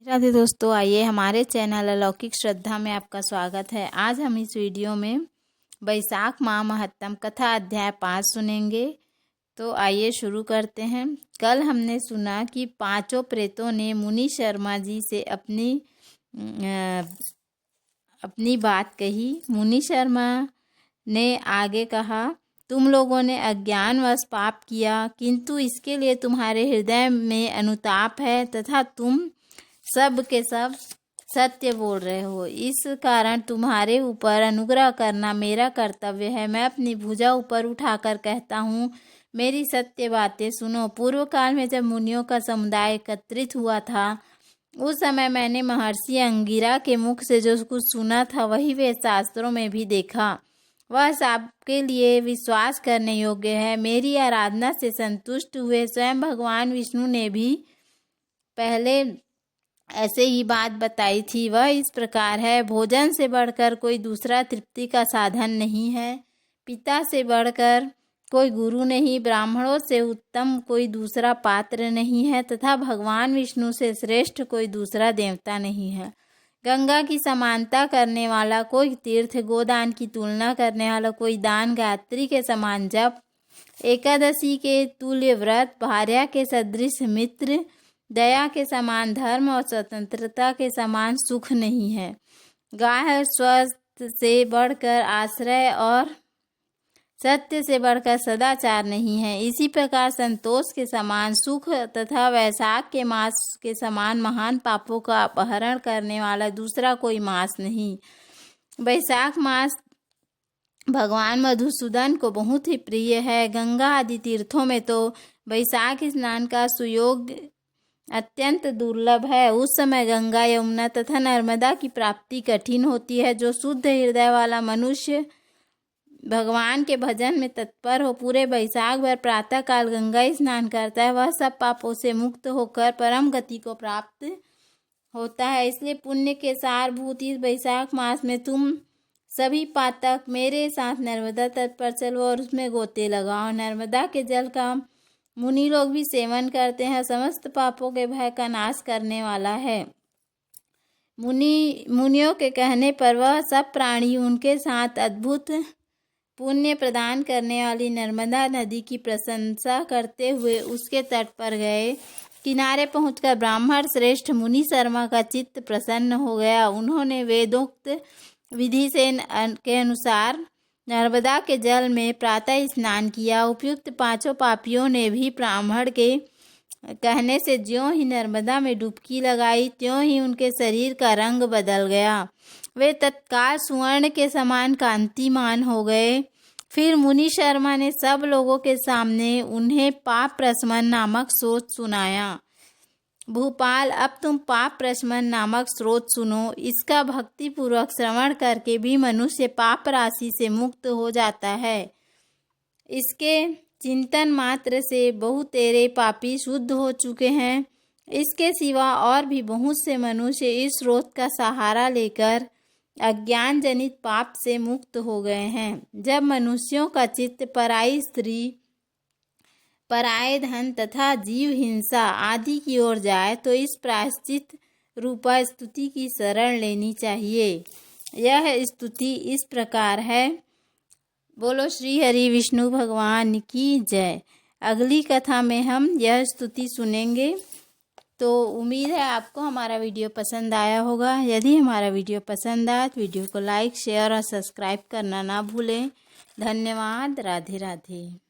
राधे दोस्तों, आइए हमारे चैनल अलौकिक श्रद्धा में आपका स्वागत है। आज हम इस वीडियो में बैसाख माह महत्तम कथा अध्याय 5 सुनेंगे। तो आइए शुरू करते हैं। कल हमने सुना कि पांचों प्रेतों ने मुनि शर्मा जी से अपनी बात कही। मुनि शर्मा ने आगे कहा, तुम लोगों ने अज्ञानवश पाप किया, किंतु इसके लिए तुम्हारे हृदय में अनुताप है तथा तुम सब के सब सत्य बोल रहे हो। इस कारण तुम्हारे ऊपर अनुग्रह करना मेरा कर्तव्य है। मैं अपनी भुजा ऊपर उठाकर कहता हूँ, मेरी सत्य बातें सुनो। पूर्व काल में जब मुनियों का समुदाय एकत्रित हुआ था, उस समय मैंने महर्षि अंगिरा के मुख से जो कुछ सुना था वही वे शास्त्रों में भी देखा। वह सबके लिए विश्वास करने योग्य है। मेरी आराधना से संतुष्ट हुए स्वयं भगवान विष्णु ने भी पहले ऐसे ही बात बताई थी। वह इस प्रकार है, भोजन से बढ़कर कोई दूसरा तृप्ति का साधन नहीं है। पिता से बढ़कर कोई गुरु नहीं, ब्राह्मणों से उत्तम कोई दूसरा पात्र नहीं है तथा भगवान विष्णु से श्रेष्ठ कोई दूसरा देवता नहीं है। गंगा की समानता करने वाला कोई तीर्थ, गोदान की तुलना करने वाला कोई दान, गायत्री के समान जप, एकादशी के तुल्य व्रत, भार्या के सदृश मित्र, दया के समान धर्म और स्वतंत्रता के समान सुख नहीं है। गाय स्वस्थ से बढ़कर आश्रय और सत्य से बढ़कर सदाचार नहीं है। इसी प्रकार संतोष के समान सुख तथा वैशाख के मास के समान महान पापों का अपहरण करने वाला दूसरा कोई मास नहीं। वैशाख मास भगवान मधुसूदन को बहुत ही प्रिय है। गंगा आदि तीर्थों में तो वैशाख स्नान का सुयोग अत्यंत दुर्लभ है। उस समय गंगा, यमुना तथा नर्मदा की प्राप्ति कठिन होती है। जो शुद्ध हृदय वाला मनुष्य भगवान के भजन में तत्पर हो, पूरे वैशाख भर प्रातः काल गंगा स्नान करता है, वह सब पापों से मुक्त होकर परम गति को प्राप्त होता है। इसलिए पुण्य के सारभूत इस वैशाख मास में तुम सभी पातक मेरे साथ नर्मदा तट पर चलो और उसमें गोते लगाओ। नर्मदा के जल का मुनि लोग भी सेवन करते हैं। समस्त पापों के भय का नाश करने वाला है। मुनियों के कहने पर वह सब प्राणी उनके साथ अद्भुत पुण्य प्रदान करने वाली नर्मदा नदी की प्रशंसा करते हुए उसके तट पर गए। किनारे पहुंचकर ब्राह्मण श्रेष्ठ मुनि शर्मा का चित्त प्रसन्न हो गया। उन्होंने वेदोक्त विधि के अनुसार नर्मदा के जल में प्रातः स्नान किया। उपयुक्त पांचों पापियों ने भी ब्राह्मण के कहने से ज्यों ही नर्मदा में डुबकी लगाई, त्यों ही उनके शरीर का रंग बदल गया। वे तत्काल स्वर्ण के समान कांतिमान हो गए। फिर मुनि शर्मा ने सब लोगों के सामने उन्हें पाप प्रशमन नामक स्रोत सुनाया। भूपाल, अब तुम पाप प्रशमन नामक स्रोत सुनो। इसका भक्ति पूर्वक श्रवण करके भी मनुष्य पाप राशि से मुक्त हो जाता है। इसके चिंतन मात्र से बहुतेरे पापी शुद्ध हो चुके हैं। इसके सिवा और भी बहुत से मनुष्य इस स्रोत का सहारा लेकर अज्ञान जनित पाप से मुक्त हो गए हैं। जब मनुष्यों का चित्त पराई स्त्री, पराये धन तथा जीव हिंसा आदि की ओर जाए तो इस प्रायश्चित रूपा स्तुति की शरण लेनी चाहिए। यह स्तुति इस प्रकार है, बोलो श्री हरि विष्णु भगवान की जय। अगली कथा में हम यह स्तुति सुनेंगे। तो उम्मीद है आपको हमारा वीडियो पसंद आया होगा। यदि हमारा वीडियो पसंद आया तो वीडियो को लाइक, शेयर और सब्सक्राइब करना ना भूलें। धन्यवाद। राधे राधे।